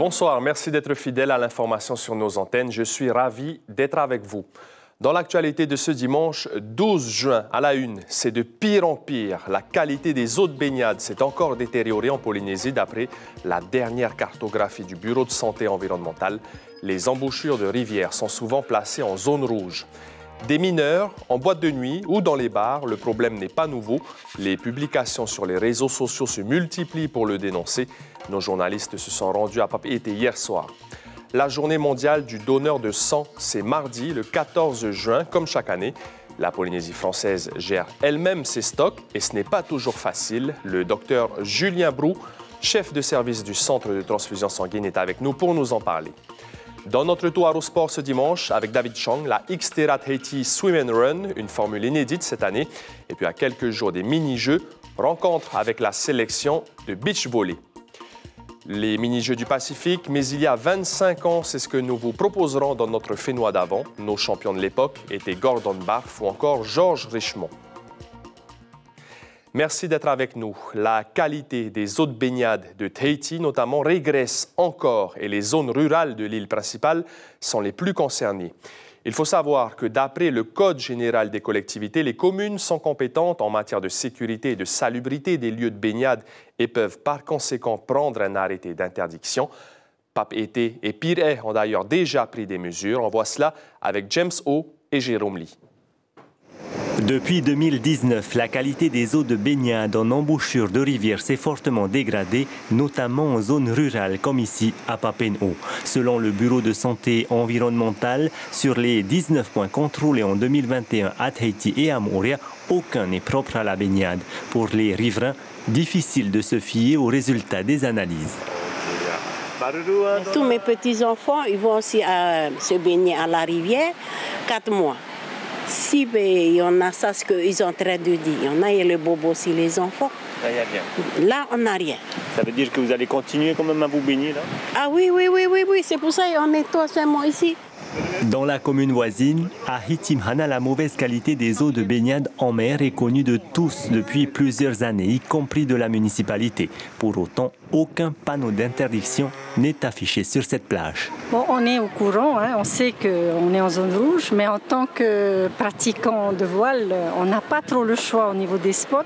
Bonsoir, merci d'être fidèle à l'information sur nos antennes. Je suis ravi d'être avec vous. Dans l'actualité de ce dimanche 12 juin, à la une, c'est de pire en pire. La qualité des eaux de baignade s'est encore détériorée en Polynésie d'après la dernière cartographie du Bureau de santé environnementale. Les embouchures de rivières sont souvent placées en zone rouge. Des mineurs, en boîte de nuit ou dans les bars, le problème n'est pas nouveau. Les publications sur les réseaux sociaux se multiplient pour le dénoncer. Nos journalistes se sont rendus à Papeete hier soir. La journée mondiale du donneur de sang, c'est mardi, le 14 juin, comme chaque année. La Polynésie française gère elle-même ses stocks et ce n'est pas toujours facile. Le docteur Julien Brou, chef de service du Centre de transfusion sanguine, est avec nous pour nous en parler. Dans notre tour à Sport ce dimanche, avec David Chong, la Xterra Tahiti Swim and Run, une formule inédite cette année. Et puis à quelques jours des mini-jeux, rencontre avec la sélection de beach volley. Les mini-jeux du Pacifique, mais il y a 25 ans, c'est ce que nous vous proposerons dans notre Fénois d'avant. Nos champions de l'époque étaient Gordon Barth ou encore Georges Richemont. Merci d'être avec nous. La qualité des eaux de baignade de Tahiti, notamment, régresse encore et les zones rurales de l'île principale sont les plus concernées. Il faut savoir que d'après le Code général des collectivités, les communes sont compétentes en matière de sécurité et de salubrité des lieux de baignade et peuvent par conséquent prendre un arrêté d'interdiction. Papeete et Pirée ont d'ailleurs déjà pris des mesures. On voit cela avec James O et Jérôme Lee. Depuis 2019, la qualité des eaux de baignade en embouchure de rivières s'est fortement dégradée, notamment en zone rurale comme ici à Papeete. Selon le Bureau de santé environnementale, sur les 19 points contrôlés en 2021 à Tahiti et à Moorea, aucun n'est propre à la baignade. Pour les riverains, difficile de se fier aux résultats des analyses. Tous mes petits-enfants, ils vont aussi se baigner à la rivière 4 mois. Si il y en a ça, ce qu'ils sont en train de dire. Il y en a, il y a le bobo aussi, les enfants. Là, il n'y a rien. Là, on n'a rien. Ça veut dire que vous allez continuer quand même à vous baigner là? Ah oui. C'est pour ça qu'on nettoie seulement ici. Dans la commune voisine, à Hitimhana, la mauvaise qualité des eaux de baignade en mer est connue de tous depuis plusieurs années, y compris de la municipalité. Pour autant, aucun panneau d'interdiction n'est affiché sur cette plage. Bon, on est au courant, on sait qu'on est en zone rouge, mais en tant que pratiquant de voile, on n'a pas trop le choix au niveau des spots.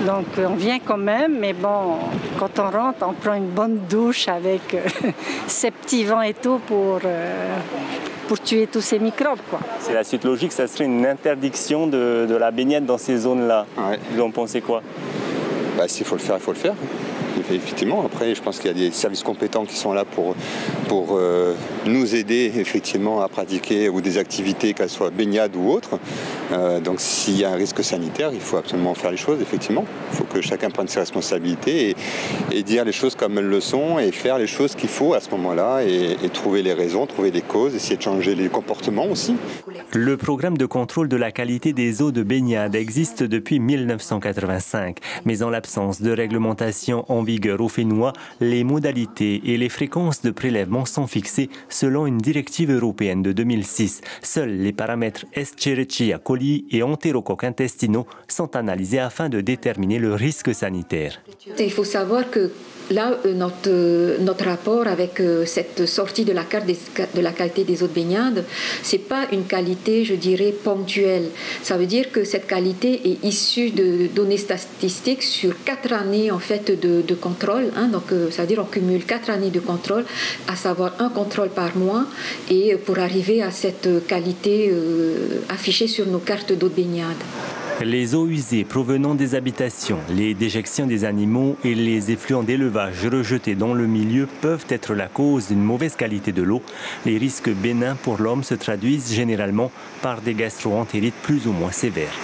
Donc on vient quand même, mais bon, quand on rentre, on prend une bonne douche avec ces petits vents et tout pour tuer tous ces microbes, quoi. C'est la suite logique, ça serait une interdiction de la baignade dans ces zones-là. Ouais. Vous en pensez quoi? S'il faut le faire, il faut le faire. Effectivement, après, je pense qu'il y a des services compétents qui sont là pour nous aider effectivement à pratiquer ou des activités, qu'elles soient baignade ou autres. Donc s'il y a un risque sanitaire, il faut absolument faire les choses, effectivement. Il faut que chacun prenne ses responsabilités et dire les choses comme elles le sont et faire les choses qu'il faut à ce moment-là et trouver les raisons, trouver les causes, essayer de changer les comportements aussi. Le programme de contrôle de la qualité des eaux de baignade existe depuis 1985, mais en l'absence de réglementation en vigueur au Fénois, les modalités et les fréquences de prélèvement sont fixées selon une directive européenne de 2006. Seuls les paramètres Escherichia coli et entérocoques intestinaux sont analysés afin de déterminer le risque sanitaire. Il faut savoir que là, notre rapport avec cette sortie de la carte de la qualité des eaux de baignade, c'est pas une qualité, je dirais, ponctuelle. Ça veut dire que cette qualité est issue de données statistiques sur 4 années en fait de contrôle. Donc, ça veut dire on cumule 4 années de contrôle, à savoir un contrôle par mois, et pour arriver à cette qualité affichée sur nos cartes d'eau de baignade. Les eaux usées provenant des habitations, les déjections des animaux et les effluents d'élevage rejetés dans le milieu peuvent être la cause d'une mauvaise qualité de l'eau. Les risques bénins pour l'homme se traduisent généralement par des gastro-entérites plus ou moins sévères.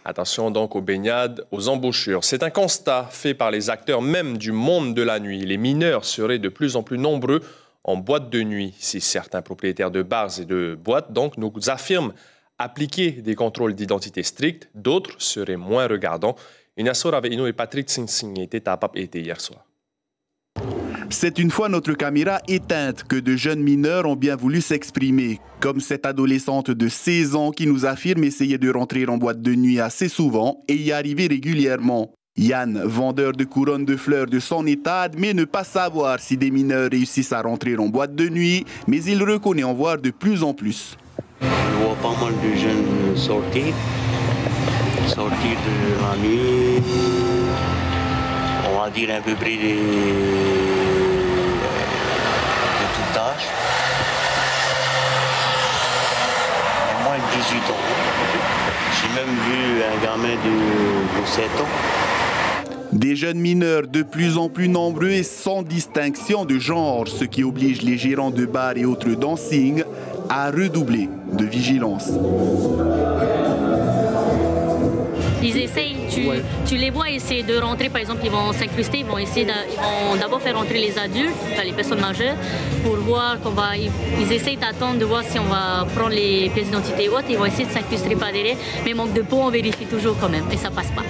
Attention donc aux baignades, aux embouchures. C'est un constat fait par les acteurs même du monde de la nuit. Les mineurs seraient de plus en plus nombreux en boîte de nuit. Si certains propriétaires de bars et de boîtes donc nous affirment appliquer des contrôles d'identité stricts, d'autres seraient moins regardants. Inasso Raveino et Patrick Sing étaient à Papeete hier soir. C'est une fois notre caméra éteinte que de jeunes mineurs ont bien voulu s'exprimer, comme cette adolescente de 16 ans qui nous affirme essayer de rentrer en boîte de nuit assez souvent et y arriver régulièrement. Yann, vendeur de couronnes de fleurs de son état, admet ne pas savoir si des mineurs réussissent à rentrer en boîte de nuit, mais il reconnaît en voir de plus en plus. On voit pas mal de jeunes sortir de la nuit, on va dire à peu près de tout âge. Moi, 18 ans. J'ai même vu un gamin de 7 ans. Des jeunes mineurs de plus en plus nombreux et sans distinction de genre, ce qui oblige les gérants de bars et autres dancing à redoubler de vigilance. Ils essayent, tu les vois essayer de rentrer, par exemple, ils vont s'incruster, ils vont d'abord faire rentrer les adultes, les personnes majeures, pour voir ils essayent d'attendre de voir si on va prendre les pièces d'identité ou autres, ils vont essayer de s'incruster par derrière, mais manque de peau, on vérifie toujours quand même, et ça passe pas.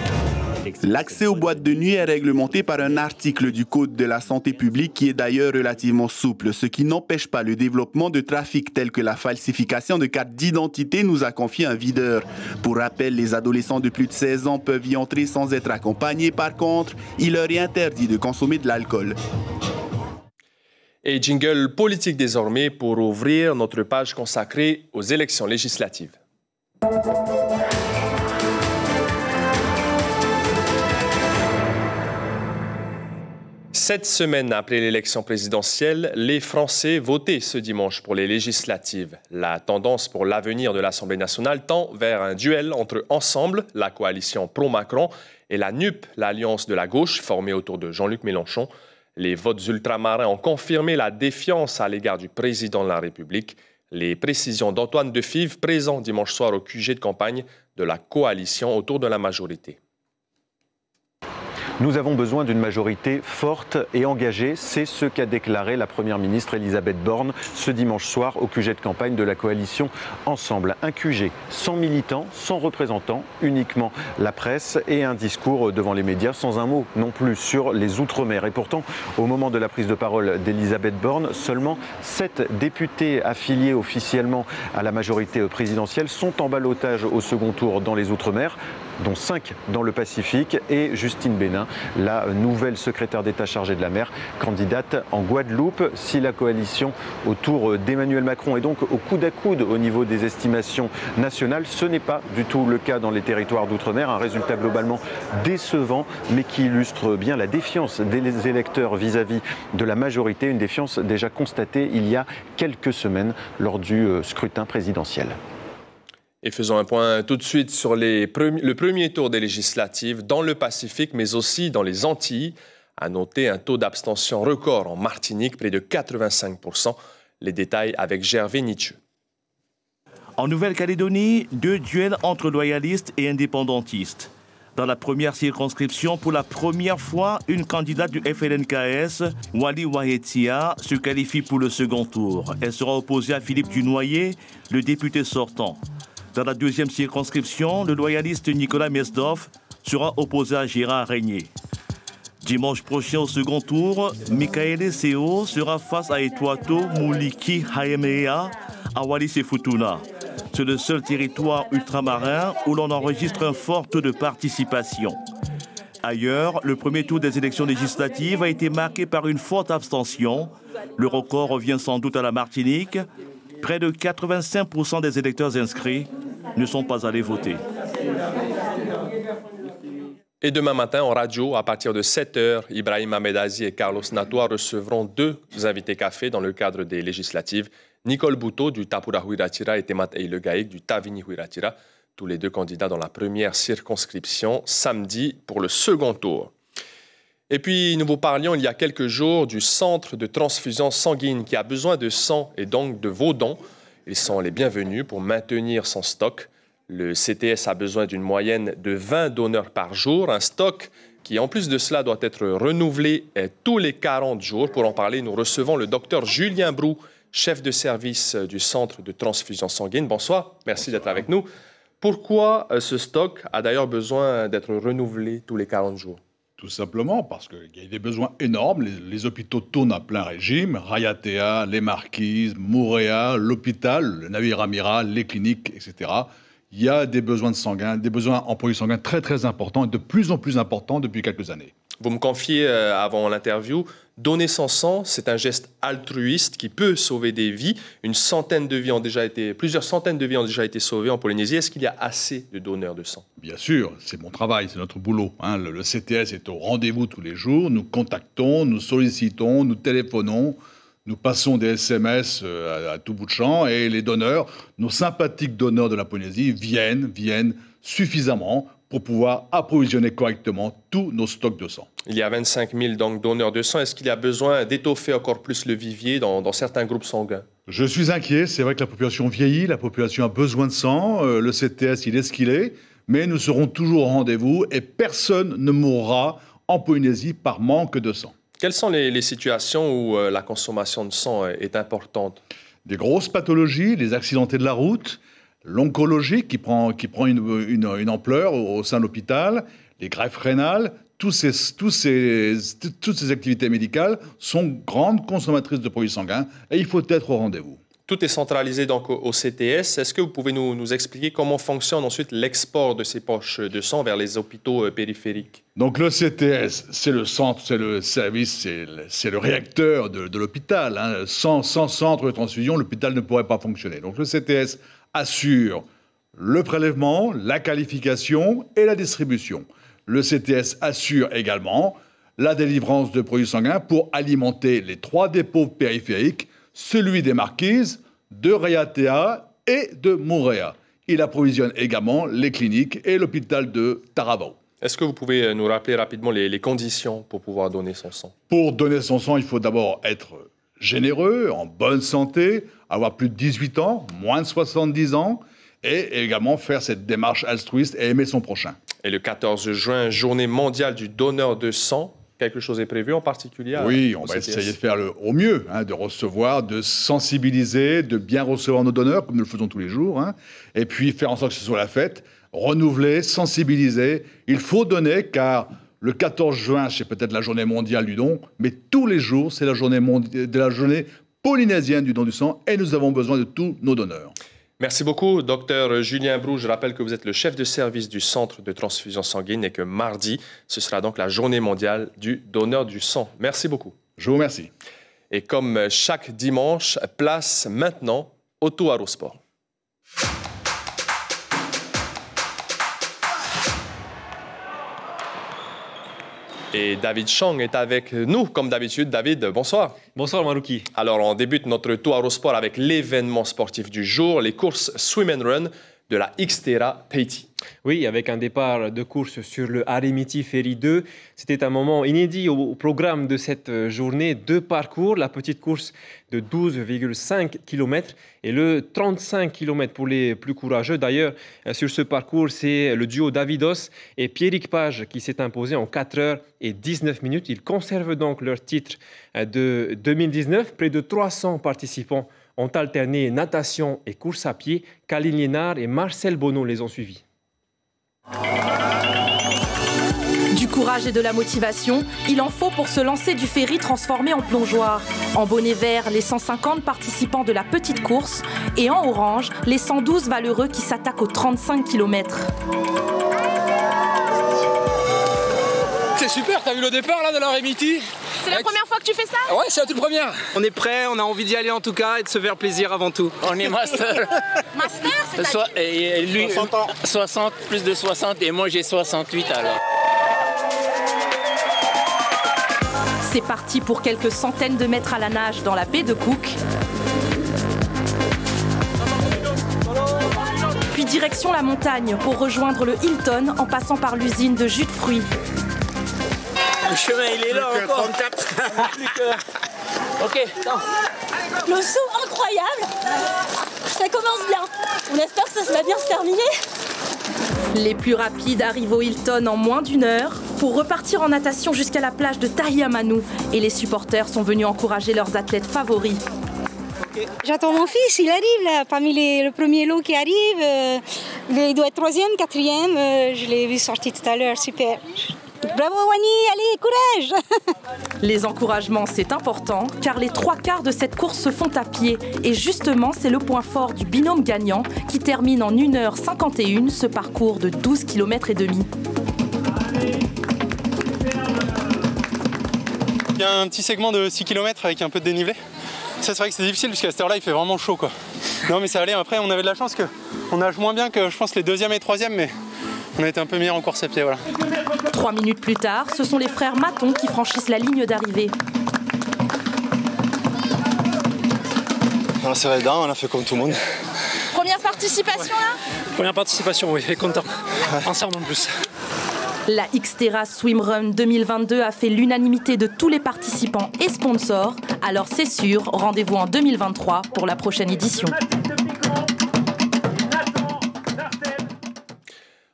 L'accès aux boîtes de nuit est réglementé par un article du Code de la santé publique qui est d'ailleurs relativement souple, ce qui n'empêche pas le développement de trafics tels que la falsification de cartes d'identité, nous a confié un videur. Pour rappel, les adolescents de plus de 16 ans peuvent y entrer sans être accompagnés. Par contre, il leur est interdit de consommer de l'alcool. Et jingle politique désormais pour ouvrir notre page consacrée aux élections législatives. Sept semaines après l'élection présidentielle, les Français votaient ce dimanche pour les législatives. La tendance pour l'avenir de l'Assemblée nationale tend vers un duel entre Ensemble, la coalition pro-Macron, et la NUP, l'alliance de la gauche formée autour de Jean-Luc Mélenchon. Les votes ultramarins ont confirmé la défiance à l'égard du président de la République. Les précisions d'Antoine Defive, présent dimanche soir au QG de campagne de la coalition autour de la majorité. Nous avons besoin d'une majorité forte et engagée. C'est ce qu'a déclaré la Première ministre Elisabeth Borne ce dimanche soir au QG de campagne de la coalition Ensemble. Un QG sans militants, sans représentants, uniquement la presse et un discours devant les médias sans un mot non plus sur les Outre-mer. Et pourtant, au moment de la prise de parole d'Elisabeth Borne, seulement 7 députés affiliés officiellement à la majorité présidentielle sont en ballottage au second tour dans les Outre-mer, dont 5 dans le Pacifique, et Justine Bénin, la nouvelle secrétaire d'État chargée de la mer, candidate en Guadeloupe. Si la coalition autour d'Emmanuel Macron est donc au coude à coude au niveau des estimations nationales, ce n'est pas du tout le cas dans les territoires d'outre-mer. Un résultat globalement décevant, mais qui illustre bien la défiance des électeurs vis-à-vis de la majorité, une défiance déjà constatée il y a quelques semaines lors du scrutin présidentiel. Et faisons un point tout de suite sur le premier tour des législatives dans le Pacifique, mais aussi dans les Antilles. À noter un taux d'abstention record en Martinique, près de 85%. Les détails avec Gervais Nietzsche. En Nouvelle-Calédonie, 2 duels entre loyalistes et indépendantistes. Dans la première circonscription, pour la première fois, une candidate du FLNKS, Wali Wahetia, se qualifie pour le second tour. Elle sera opposée à Philippe Dunoyer, le député sortant. Dans la deuxième circonscription, le loyaliste Nicolas Mesdorf sera opposé à Gérard Régnier. Dimanche prochain au second tour, Michael Seo sera face à Etuato Mouliki Haemea à Wallis et Futuna. C'est le seul territoire ultramarin où l'on enregistre un fort taux de participation. Ailleurs, le premier tour des élections législatives a été marqué par une forte abstention. Le record revient sans doute à la Martinique. Près de 85% des électeurs inscrits ne sont pas allés voter. Et demain matin, en radio, à partir de 7h, Ibrahim Ahmedazi et Carlos Natoa recevront 2 invités café dans le cadre des législatives. Nicole Bouteau du Tapura Huiratira et Temat Eile Gaïk du Tavini Huiratira, tous les 2 candidats dans la première circonscription, samedi pour le second tour. Et puis, nous vous parlions il y a quelques jours du centre de transfusion sanguine qui a besoin de sang et donc de vos dons. Ils sont les bienvenus pour maintenir son stock. Le CTS a besoin d'une moyenne de 20 donneurs par jour, un stock qui, en plus de cela, doit être renouvelé tous les 40 jours. Pour en parler, nous recevons le docteur Julien Brou, chef de service du centre de transfusion sanguine. Bonsoir, merci d'être avec nous. Pourquoi ce stock a d'ailleurs besoin d'être renouvelé tous les 40 jours ? Tout simplement parce qu'il y a des besoins énormes. Les hôpitaux tournent à plein régime. Rayatea, les Marquises, Mouréa, l'hôpital, le navire amiral, les cliniques, etc. il y a des besoins de sanguin, des besoins en produits sanguins très très importants et de plus en plus importants depuis quelques années. Vous me confiez avant l'interview, donner son sang, c'est un geste altruiste qui peut sauver des vies. Plusieurs centaines de vies ont déjà été sauvées en Polynésie. Est-ce qu'il y a assez de donneurs de sang? Bien sûr, c'est mon travail, c'est notre boulot. Le CTS est au rendez-vous tous les jours. Nous contactons, nous sollicitons, nous téléphonons, nous passons des SMS à tout bout de champ et les donneurs, nos sympathiques donneurs de la Polynésie viennent suffisamment pour pouvoir approvisionner correctement tous nos stocks de sang. Il y a 25 000 donc, donneurs de sang. Est-ce qu'il y a besoin d'étoffer encore plus le vivier dans certains groupes sanguins? Je suis inquiet. C'est vrai que la population vieillit, la population a besoin de sang. Le CTS, il est ce qu'il est. Mais nous serons toujours au rendez-vous et personne ne mourra en Polynésie par manque de sang. Quelles sont les situations où la consommation de sang est importante? Des grosses pathologies, les accidentés de la route, l'oncologie qui prend une ampleur au sein de l'hôpital, les greffes rénales, toutes ces activités médicales sont grandes consommatrices de produits sanguins et il faut être au rendez-vous. Tout est centralisé donc au CTS. Est-ce que vous pouvez nous expliquer comment fonctionne ensuite l'export de ces poches de sang vers les hôpitaux périphériques? Donc le CTS, c'est le centre, c'est le service, c'est le réacteur de l'hôpital. Sans centre de transfusion, l'hôpital ne pourrait pas fonctionner. Donc le CTS assure le prélèvement, la qualification et la distribution. Le CTS assure également la délivrance de produits sanguins pour alimenter les 3 dépôts périphériques, celui des Marquises, de Raiatea et de Moorea. Il approvisionne également les cliniques et l'hôpital de Taravao. Est-ce que vous pouvez nous rappeler rapidement les conditions pour pouvoir donner son sang? Pour donner son sang, il faut d'abord être généreux, en bonne santé, avoir plus de 18 ans, moins de 70 ans, et également faire cette démarche altruiste et aimer son prochain. Et le 14 juin, journée mondiale du donneur de sang, quelque chose est prévu en particulier? Oui, on va essayer de faire au mieux, de recevoir, de sensibiliser, de bien recevoir nos donneurs, comme nous le faisons tous les jours, et puis faire en sorte que ce soit la fête, renouveler, sensibiliser. Il faut donner, car le 14 juin, c'est peut-être la journée mondiale du don, mais tous les jours, c'est la journée polynésienne du don du sang, et nous avons besoin de tous nos donneurs. Merci beaucoup, Dr Julien Brou. Je rappelle que vous êtes le chef de service du Centre de transfusion sanguine et que mardi, ce sera donc la journée mondiale du donneur du sang. Merci beaucoup. Je vous remercie. Et comme chaque dimanche, place maintenant au Tuaru Sport. Et David Chang est avec nous, comme d'habitude. David, bonsoir. Bonsoir, Marouki. Alors, on débute notre Tuaru Sport avec l'événement sportif du jour, les courses Swim and Run de la Xterra Tahiti. Oui, avec un départ de course sur le Arimiti Ferry 2. C'était un moment inédit au programme de cette journée. 2 parcours, la petite course de 12,5 km et le 35 km pour les plus courageux. D'ailleurs, sur ce parcours, c'est le duo Davidos et Pierrick Page qui s'est imposé en 4 heures et 19 minutes. Ils conservent donc leur titre de 2019. Près de 300 participants ont alterné natation et course à pied. Kaline Liénard et Marcel Bonneau les ont suivis. Du courage et de la motivation, il en faut pour se lancer du ferry transformé en plongeoir. En bonnet vert, les 150 participants de la petite course et en orange, les 112 valeureux qui s'attaquent aux 35 km. C'est super, t'as vu le départ là de l'Arimiti? C'est la première fois que tu fais ça? Ouais, c'est la toute première. On est prêt, on a envie d'y aller en tout cas et de se faire plaisir avant tout. On est master. Master, c'est-à-dire? Et lui, 60 ans. 60, plus de 60 et moi j'ai 68 alors. C'est parti pour quelques centaines de mètres à la nage dans la baie de Cook. Puis direction la montagne pour rejoindre le Hilton en passant par l'usine de jus de fruits. Le chemin il est là encore. Ok, attends. Le saut incroyable. Ça commence bien. On espère que ça va bien se terminer. Les plus rapides arrivent au Hilton en moins d'1 heure pour repartir en natation jusqu'à la plage de Tahiamanu. Et les supporters sont venus encourager leurs athlètes favoris. J'attends mon fils, il arrive là, parmi le premier lot qui arrive. Il doit être 3e, 4e. Je l'ai vu sortir tout à l'heure, super. Bravo Wani, allez, courage. Les encouragements, c'est important, car les 3/4 de cette course se font à pied. Et justement, c'est le point fort du binôme gagnant qui termine en 1h51 ce parcours de 12 km et demi. Il y a un petit segment de 6 km avec un peu de dénivelé. Ça, c'est vrai que c'est difficile parce qu'à cette heure-là, il fait vraiment chaud, quoi. Non, mais ça allait. Après, on avait de la chance qu'on nage moins bien que, je pense, les 2e et 3e, mais on a été un peu meilleurs en course à pied, voilà. 3 minutes plus tard, ce sont les frères Maton qui franchissent la ligne d'arrivée. On s'est réveillé, on a fait comme tout le monde. Première participation là? Première participation, oui, et content. Ensemble en plus. La Xterra Swimrun 2022 a fait l'unanimité de tous les participants et sponsors. Alors c'est sûr, rendez-vous en 2023 pour la prochaine édition.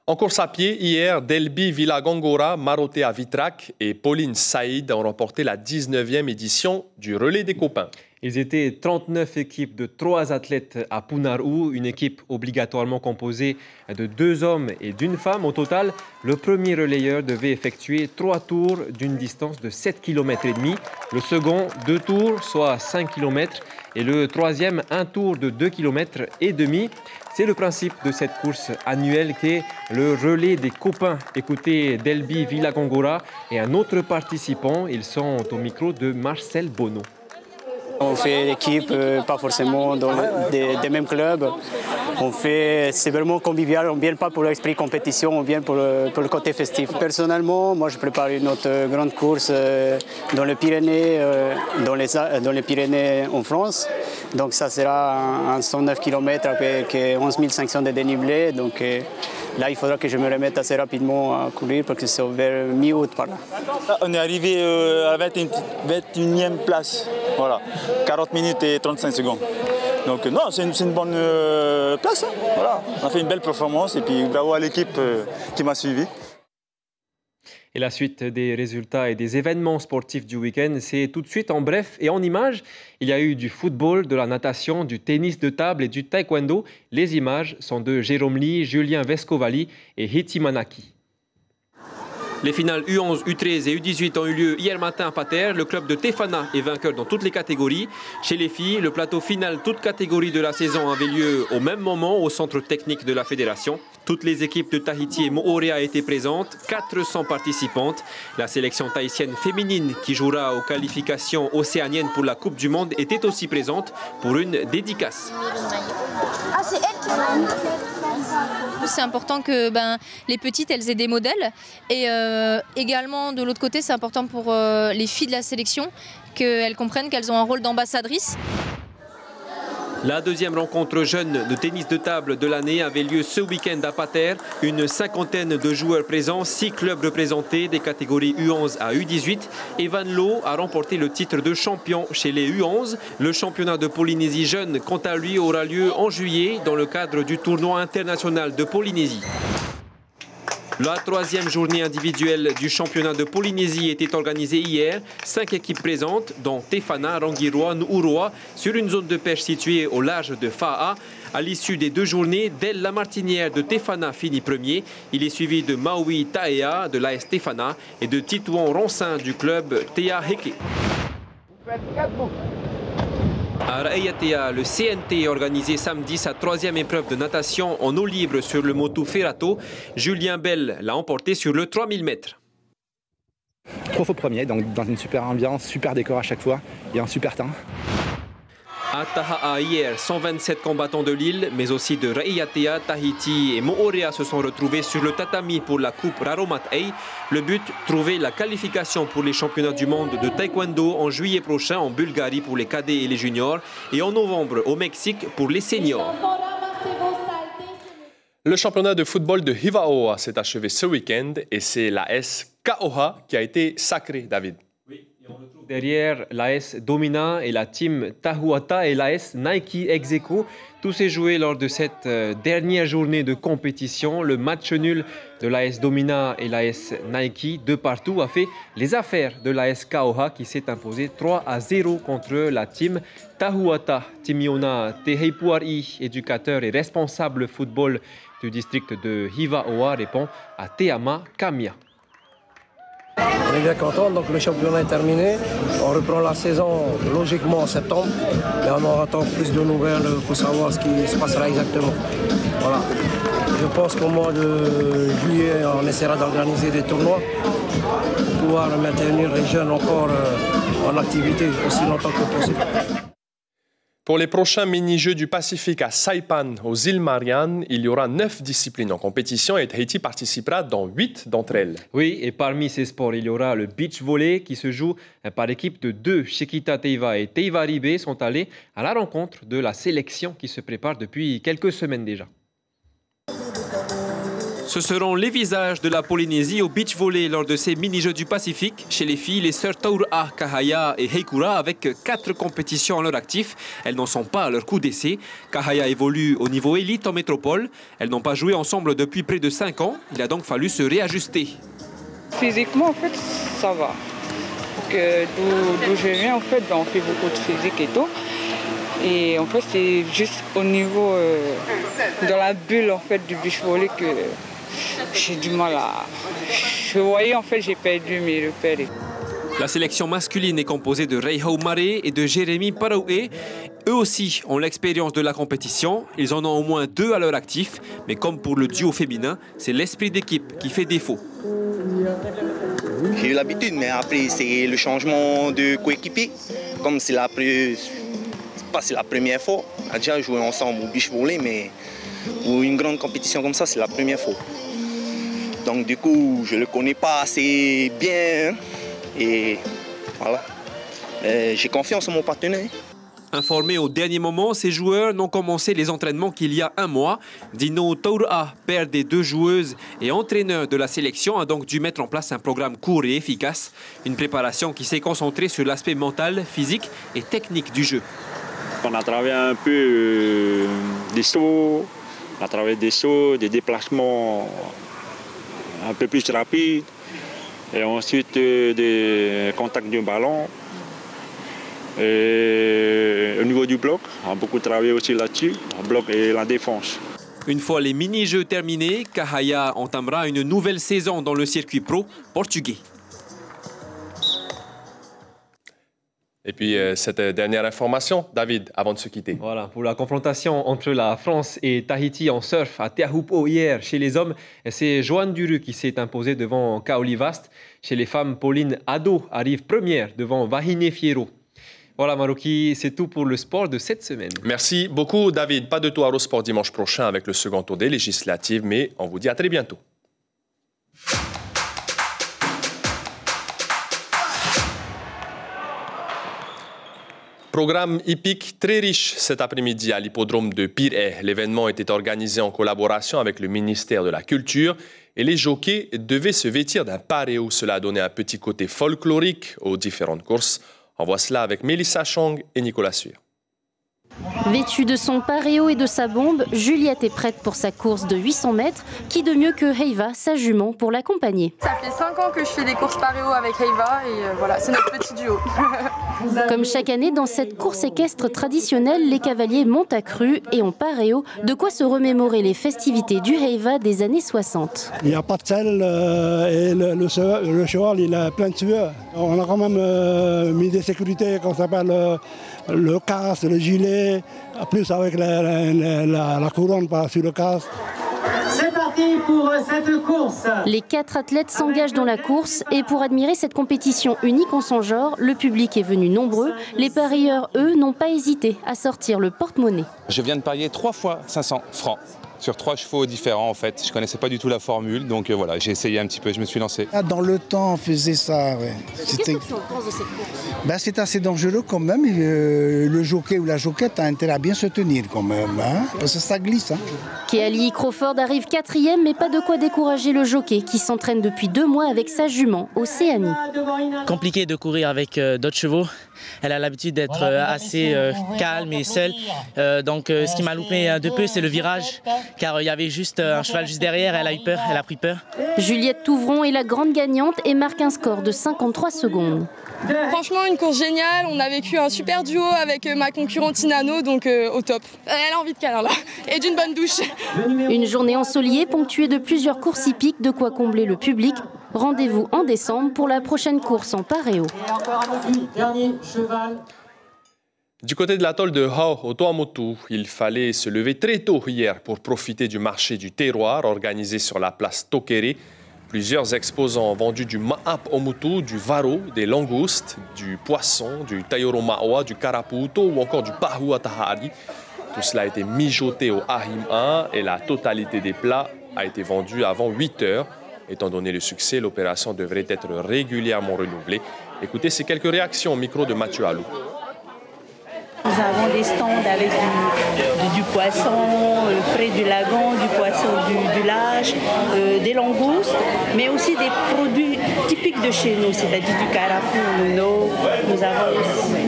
En course à pied, hier, Delby Villagongora, Marotea Vitrac et Pauline Saïd ont remporté la 19e édition du Relais des copains. Ils étaient 39 équipes de 3 athlètes à Punarou, une équipe obligatoirement composée de 2 hommes et d'une femme. Au total, le premier relayeur devait effectuer 3 tours d'une distance de 7 km et demi. Le second, 2 tours, soit 5 km. Et le troisième, 1 tour de 2 km et demi. C'est le principe de cette course annuelle qu'est le relais des copains. Écoutez Delby Villagongora et un autre participant. Ils sont au micro de Marcel Bonneau. On fait l'équipe, pas forcément dans des mêmes clubs. C'est vraiment convivial, on ne vient pas pour l'esprit compétition, on vient pour le côté festif. Personnellement, moi je prépare une autre grande course dans les Pyrénées, dans les Pyrénées en France. Donc ça sera un 109 km avec 11 500 de dénivelé. Donc là, il faudra que je me remette assez rapidement à courir parce que c'est vers mi-août par là. On est arrivé à la 21e place. Voilà, 40 minutes et 35 secondes. Donc non, c'est une bonne place. Hein. Voilà. On a fait une belle performance et puis bravo à l'équipe qui m'a suivi. Et la suite des résultats et des événements sportifs du week-end, c'est tout de suite en bref et en images. Il y a eu du football, de la natation, du tennis de table et du taekwondo. Les images sont de Jérôme Lee, Julien Vescovali et Hiti Manaki. Les finales U11, U13 et U18 ont eu lieu hier matin à Pater. Le club de Tefana est vainqueur dans toutes les catégories. Chez les filles, le plateau final, toutes catégories de la saison, avait lieu au même moment au centre technique de la fédération. Toutes les équipes de Tahiti et Moorea étaient présentes, 400 participantes. La sélection tahitienne féminine qui jouera aux qualifications océaniennes pour la Coupe du Monde était aussi présente pour une dédicace. Ah, c'est elle qui m'a... C'est important que les petites, elles aient des modèles. Et également, de l'autre côté, c'est important pour les filles de la sélection qu'elles comprennent qu'elles ont un rôle d'ambassadrice. La deuxième rencontre jeune de tennis de table de l'année avait lieu ce week-end à Pater. Une 50aine de joueurs présents, 6 clubs représentés des catégories U11 à U18. Evan Lowe a remporté le titre de champion chez les U11. Le championnat de Polynésie jeune, quant à lui, aura lieu en juillet dans le cadre du tournoi international de Polynésie. La troisième journée individuelle du championnat de Polynésie était organisée hier. 5 équipes présentes, dont Tefana, Rangiroa, Nuuroa, sur une zone de pêche située au large de Fa'a. À l'issue des 2 journées, Del Lamartinière de Tefana finit premier. Il est suivi de Maui Taea de l'AS Tefana et de Titouan Roncin du club Tea Heke. À Raiatea, le CNT a organisé samedi sa 3e épreuve de natation en eau libre sur le Motu Ferrato. Julien Bell l'a emporté sur le 3000 mètres. 3 fois premier, donc dans une super ambiance, super décor à chaque fois et un super temps. À Taha'a hier, 127 combattants de l'île, mais aussi de Raiatea, Tahiti et Moorea se sont retrouvés sur le tatami pour la coupe Raromat-Ei. Le but, trouver la qualification pour les championnats du monde de taekwondo en juillet prochain en Bulgarie pour les cadets et les juniors et en novembre au Mexique pour les seniors. Le championnat de football de Hivaoa s'est achevé ce week-end et c'est l'AS Kaoha qui a été sacré, David. Derrière l'AS Domina et la team Tahuata et l'AS Nike Execo. Tout s'est joué lors de cette dernière journée de compétition. Le match nul de l'AS Domina et l'AS Nike, de partout, a fait les affaires de l'AS Kaoha qui s'est imposé 3-0 contre la team Tahuata. Timiona Teheipuari, éducateur et responsable football du district de Hivaoa, répond à Teama Kamia. On est bien content, donc le championnat est terminé. On reprend la saison logiquement en septembre, mais on aura attend plus de nouvelles pour savoir ce qui se passera exactement. Voilà. Je pense qu'au mois de juillet, on essaiera d'organiser des tournois pour pouvoir maintenir les jeunes encore en activité aussi longtemps que possible. Pour les prochains mini-jeux du Pacifique à Saipan, aux îles Mariannes, il y aura 9 disciplines en compétition et Tahiti participera dans 8 d'entre elles. Oui, et parmi ces sports, il y aura le beach volley qui se joue par équipe de 2. Chiquita Teiva et Teiva Ribé sont allés à la rencontre de la sélection qui se prépare depuis quelques semaines déjà. Ce seront les visages de la Polynésie au beach volley lors de ces mini-jeux du Pacifique. Chez les filles, les sœurs Taura'a, Kahaya et Heikura avec 4 compétitions à leur actif. Elles n'en sont pas à leur coup d'essai. Kahaya évolue au niveau élite en métropole. Elles n'ont pas joué ensemble depuis près de 5 ans. Il a donc fallu se réajuster. Physiquement, en fait, ça va. D'où je viens, en fait, on fait beaucoup de physique et tout. Et en fait, c'est juste au niveau de la bulle en fait, du beach volley que j'ai du mal à... Je voyais en fait, j'ai perdu mes repères. La sélection masculine est composée de Reihau Mare et de Jérémy Paraoué. Eux aussi ont l'expérience de la compétition. Ils en ont au moins 2 à leur actif. Mais comme pour le duo féminin, c'est l'esprit d'équipe qui fait défaut. J'ai eu l'habitude, mais après c'est le changement de coéquipier. Comme c'est la première fois, on a déjà joué ensemble au beach volley, mais pour une grande compétition comme ça, c'est la première fois. Donc du coup, je ne le connais pas assez bien. Et voilà, j'ai confiance en mon partenaire. Informés au dernier moment, ces joueurs n'ont commencé les entraînements qu'il y a 1 mois. Dino Taura'a, père des 2 joueuses et entraîneur de la sélection, a donc dû mettre en place un programme court et efficace. Une préparation qui s'est concentrée sur l'aspect mental, physique et technique du jeu. On a travaillé un peu des sauts, on a travaillé des sauts, des déplacements un peu plus rapides. Et ensuite des contacts du ballon. Et au niveau du bloc, on a beaucoup travaillé aussi là-dessus, le bloc et la défense. Une fois les mini-jeux terminés, Kahaya entamera une nouvelle saison dans le circuit pro portugais. Et puis, cette dernière information, David, avant de se quitter. Voilà, pour la confrontation entre la France et Tahiti en surf à Teahupo'o hier, chez les hommes, c'est Joanne Duru qui s'est imposée devant Kaoli Vast. Chez les femmes, Pauline Ado arrive première devant Vahine Fierro. Voilà, Maroki, c'est tout pour le sport de cette semaine. Merci beaucoup, David. Pas de tour au sport dimanche prochain avec le second tour des législatives, mais on vous dit à très bientôt. Programme hippique très riche cet après-midi à l'hippodrome de Pirée. L'événement était organisé en collaboration avec le ministère de la Culture et les jockeys devaient se vêtir d'un paréo. Cela a donné un petit côté folklorique aux différentes courses. On voit cela avec Mélissa Chong et Nicolas Suir. Vêtue de son paréo et de sa bombe, Juliette est prête pour sa course de 800 mètres. Qui de mieux que Heiva, sa jument, pour l'accompagner? Ça fait 5 ans que je fais des courses paréo avec Heiva et voilà, c'est notre petit duo. Comme chaque année, dans cette course équestre traditionnelle, les cavaliers montent à cru et en paréo, de quoi se remémorer les festivités du Heiva des années 60. Il n'y a pas de sel et le cheval il a plein de sueur. On a quand même mis des sécurités qu'on s'appelle le casque, le gilet, plus avec la couronne par-dessus le casque. C'est parti pour cette course. Les 4 athlètes s'engagent dans la course et pour admirer cette compétition unique en son genre, le public est venu nombreux. Les parieurs, eux, n'ont pas hésité à sortir le porte-monnaie. Je viens de parier 3 fois 500 francs. Sur 3 chevaux différents en fait. Je ne connaissais pas du tout la formule, donc voilà, j'ai essayé un petit peu, je me suis lancé. Dans le temps, on faisait ça, ouais. Qu'est-ce que tu en penses de cette course? C'est assez dangereux quand même. Le jockey ou la jockette a intérêt à bien se tenir quand même, hein, parce que ça glisse. Hein. Keali Crawford arrive 4e, mais pas de quoi décourager le jockey qui s'entraîne depuis 2 mois avec sa jument, Océanie. Compliqué de courir avec d'autres chevaux. Elle a l'habitude d'être assez calme et seule. Donc ce qui m'a loupé de peu, c'est le virage. car il y avait juste un cheval juste derrière, elle a eu peur, elle a pris peur. Juliette Touvron est la grande gagnante et marque un score de 53 secondes. Franchement, une course géniale. On a vécu un super duo avec ma concurrente Inano, donc au top. Elle a envie de câlin là, et d'une bonne douche. Une journée ensoleillée ponctuée de plusieurs courses hippiques, de quoi combler le public. Rendez-vous en décembre pour la prochaine course en paréo. Et encore un dernier cheval. Du côté de l'atoll de Hau, au Tuamotu, il fallait se lever très tôt hier pour profiter du marché du terroir organisé sur la place Tokere. Plusieurs exposants ont vendu du Ma'ap Omutu, du Varo, des langoustes, du poisson, du Tayoro Ma'wa, du Karaputo ou encore du Pahua Tahari. Tout cela a été mijoté au Ahim-A et la totalité des plats a été vendue avant 8 heures. Étant donné le succès, l'opération devrait être régulièrement renouvelée. Écoutez ces quelques réactions au micro de Mathieu Alou. Nous avons des stands avec du poisson frais du lagon, du poisson du lage, des langoustes, mais aussi des produits typiques de chez nous, c'est-à-dire du carapou, le no. Nous avons aussi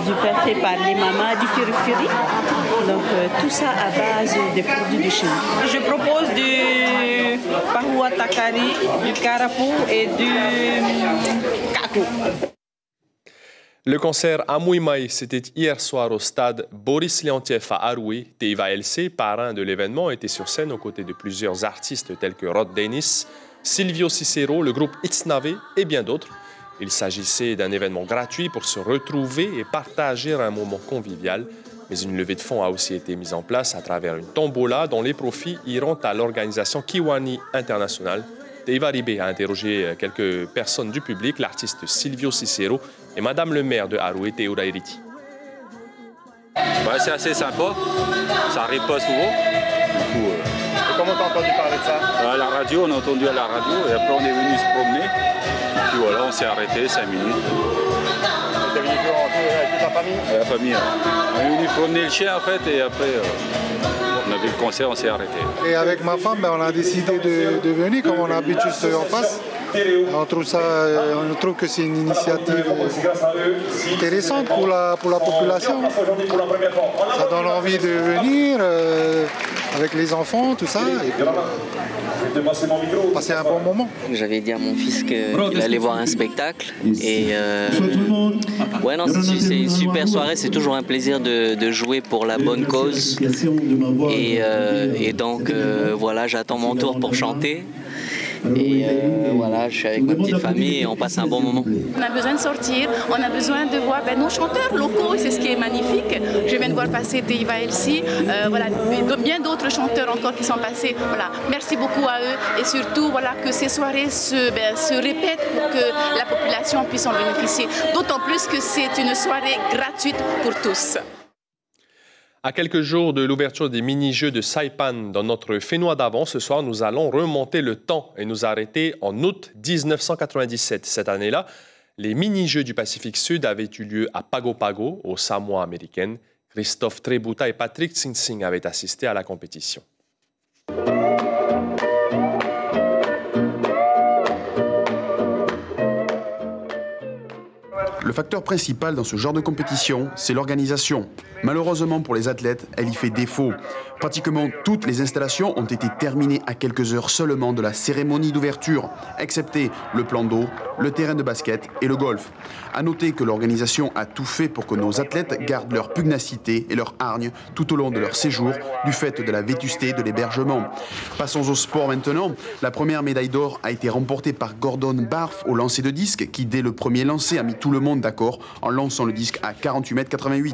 du pain fait par les mamas, du furifuri. Donc tout ça à base des produits de chez nous. Je propose du Pahua Takari, du carapou et du kaku. Le concert Amuimai, c'était hier soir au stade Boris Leontiev à Aroué. Teiva LC, parrain de l'événement, était sur scène aux côtés de plusieurs artistes tels que Rod Dennis, Silvio Cicero, le groupe Itsnave et bien d'autres. Il s'agissait d'un événement gratuit pour se retrouver et partager un moment convivial. Mais une levée de fonds a aussi été mise en place à travers une tombola dont les profits iront à l'organisation Kiwani International. Teiva Ribé a interrogé quelques personnes du public, l'artiste Silvio Cicero et Madame le maire de Aroué, Teura Iriti. Ouais, c'est assez sympa, ça n'arrive pas souvent. Et comment t'as entendu parler de ça? À la radio, on a entendu à la radio et après on est venu se promener. Et puis voilà, on s'est arrêté 5 minutes. T'es venu avec toute la famille? La famille, on est venu promener le chien en fait et après on a vu le concert, on s'est arrêté. Et avec ma femme, on a décidé de venir comme on habite juste en face. On trouve que c'est une initiative intéressante pour la population. Ça donne envie de venir avec les enfants, tout ça, et puis passer un bon moment. J'avais dit à mon fils qu'il allait voir un spectacle. Et ouais, non, c'est une super soirée, c'est toujours un plaisir de jouer pour la bonne cause. Et donc voilà, j'attends mon tour pour chanter. Et voilà, je suis avec ma petite famille et on passe un bon moment. On a besoin de sortir, on a besoin de voir nos chanteurs locaux, c'est ce qui est magnifique. Je viens de voir passer Teiva Elsi, voilà, bien d'autres chanteurs encore qui sont passés. Voilà, merci beaucoup à eux et surtout voilà, que ces soirées se répètent pour que la population puisse en bénéficier. D'autant plus que c'est une soirée gratuite pour tous. À quelques jours de l'ouverture des mini-jeux de Saipan dans notre Fénois d'avant, ce soir, nous allons remonter le temps et nous arrêter en août 1997. Cette année-là, les mini-jeux du Pacifique Sud avaient eu lieu à Pago Pago, aux Samoa américaines. Christophe Trebuta et Patrick Tsing avaient assisté à la compétition. Le facteur principal dans ce genre de compétition, c'est l'organisation. Malheureusement pour les athlètes, elle y fait défaut. Pratiquement toutes les installations ont été terminées à quelques heures seulement de la cérémonie d'ouverture, excepté le plan d'eau, le terrain de basket et le golf. À noter que l'organisation a tout fait pour que nos athlètes gardent leur pugnacité et leur hargne tout au long de leur séjour, du fait de la vétusté de l'hébergement. Passons au sport maintenant. La première médaille d'or a été remportée par Gordon Barf au lancer de disque, qui dès le premier lancer a mis tout le monde d'accord en lançant le disque à 48,88 m.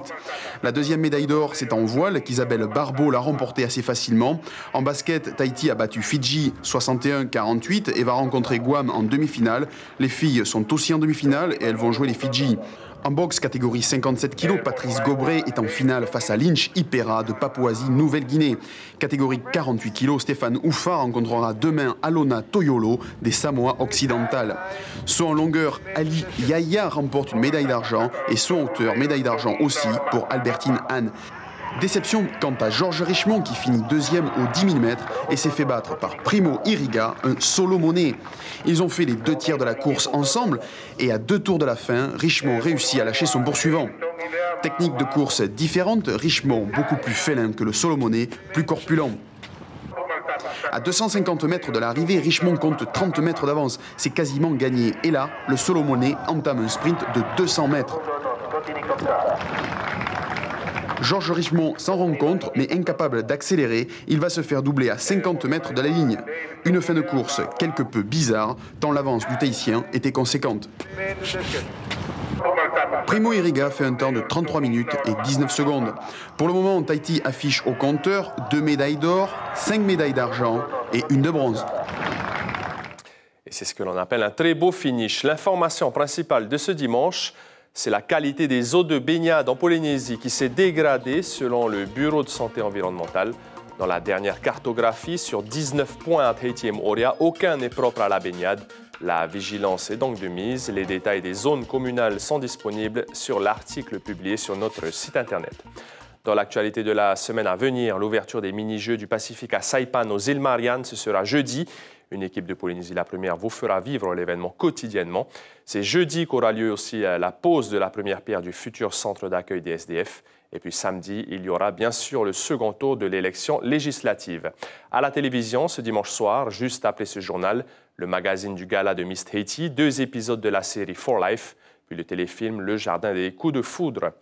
La deuxième médaille d'or, c'est en voile qu'Isabelle Barbeau l'a remportée assez facilement. En basket, Tahiti a battu Fidji 61-48 et va rencontrer Guam en demi-finale. Les filles sont aussi en demi-finale et elles vont jouer les Fidji. En boxe catégorie 57 kg, Patrice Gobret est en finale face à Lynch Ipera de Papouasie-Nouvelle-Guinée. Catégorie 48 kg, Stéphane Oufa rencontrera demain Alona Toyolo des Samoa occidentales. Saut en longueur, Ali Yahya remporte une médaille d'argent et saut en hauteur, médaille d'argent aussi pour Albertine Anne. Déception quant à Georges Richemont qui finit deuxième aux 10 000 mètres et s'est fait battre par Primo Iriga, un solo monnaie. Ils ont fait les 2 tiers de la course ensemble et à 2 tours de la fin, Richemont réussit à lâcher son poursuivant. Technique de course différente, Richemont beaucoup plus félin que le Solomonais, plus corpulent. À 250 mètres de l'arrivée, Richemont compte 30 mètres d'avance. C'est quasiment gagné. Et là, le Solomonais entame un sprint de 200 mètres. Georges Richemont s'en rend compte, mais incapable d'accélérer, il va se faire doubler à 50 mètres de la ligne. Une fin de course quelque peu bizarre, tant l'avance du Tahitien était conséquente. Primo Iriga fait un temps de 33 minutes et 19 secondes. Pour le moment, Tahiti affiche au compteur 2 médailles d'or, 5 médailles d'argent et 1 de bronze. Et c'est ce que l'on appelle un très beau finish. L'information principale de ce dimanche, c'est la qualité des eaux de baignade en Polynésie qui s'est dégradée selon le Bureau de santé environnementale. Dans la dernière cartographie, sur 19 points à Tahiti et Moorea, aucun n'est propre à la baignade. La vigilance est donc de mise. Les détails des zones communales sont disponibles sur l'article publié sur notre site internet. Dans l'actualité de la semaine à venir, l'ouverture des mini-jeux du Pacifique à Saipan aux îles Mariannes, ce sera jeudi. Une équipe de Polynésie la Première vous fera vivre l'événement quotidiennement. C'est jeudi qu'aura lieu aussi la pose de la première pierre du futur centre d'accueil des SDF. Et puis samedi, il y aura bien sûr le second tour de l'élection législative. À la télévision, ce dimanche soir, juste après ce journal, le magazine du gala de Miss Tahiti, 2 épisodes de la série For Life, puis le téléfilm Le Jardin des coups de foudre.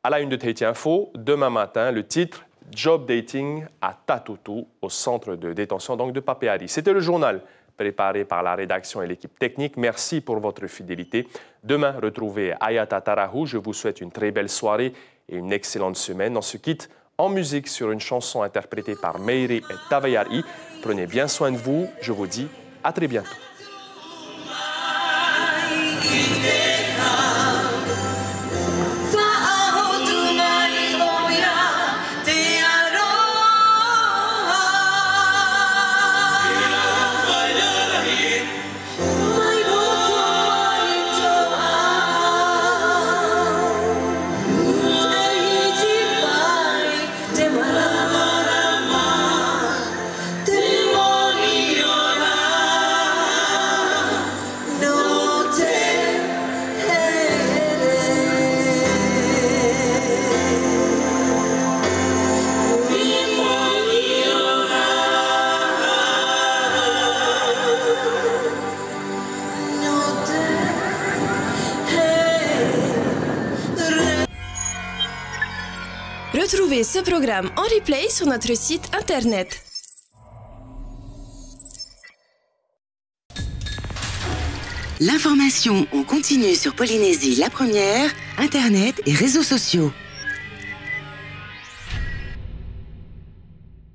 À la une de Tahiti Info, demain matin, le titre « Job dating à Tatutu » au centre de détention donc de Papeari. C'était le journal préparé par la rédaction et l'équipe technique. Merci pour votre fidélité. Demain, retrouvez Ayata Tarahu. Je vous souhaite une très belle soirée et une excellente semaine. On se quitte en musique sur une chanson interprétée par Meiri et Tavayari. Prenez bien soin de vous. Je vous dis à très bientôt. Retrouvez ce programme en replay sur notre site internet. L'information en continu sur Polynésie la Première, internet et réseaux sociaux.